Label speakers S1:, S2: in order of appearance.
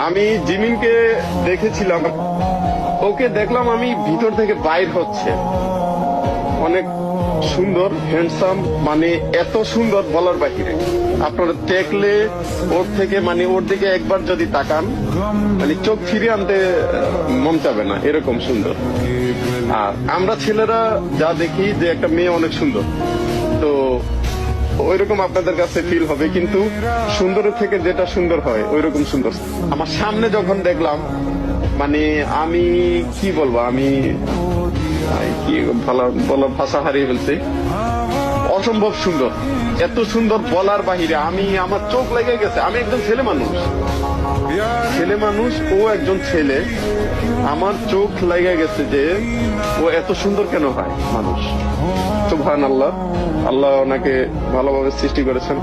S1: আমি জিমিনকে দেখেছিলাম, ওকে দেখলাম আমি ভিতর থেকে বাইর হচ্ছে, অনেক সুন্দর হ্যান্ডসাম, মানে এত সুন্দর বলার বাহিরে। আপনারা দেখলে ওর থেকে, মানে ওর দিকে একবার যদি তাকান, মানে চোখ ফিরিয়ে আনতে মন চাবে না, এরকম সুন্দর। আর আমরা ছেলেরা যা দেখি যে একটা মেয়ে অনেক সুন্দর, তো ওইরকম আপনাদের কাছে ফিল হবে, কিন্তু সুন্দরের থেকে যেটা সুন্দর হয় ওইরকম সুন্দর। আমার সামনে যখন দেখলাম, মানে আমি কি বলবো, আমি কি বলার ভাষা হারিয়ে ফেলছি। অসম্ভব সুন্দর, এত সুন্দর বলার বাহিরে। আমার চোখ লেগে গেছে। আমি একজন ছেলে মানুষ, ও একজন ছেলে, আমার চোখ লেগে গেছে যে ও এত সুন্দর কেন হয় মানুষ। সুবহানাল্লাহ, আল্লাহ ওনাকে ভালোভাবে সৃষ্টি করেছেন।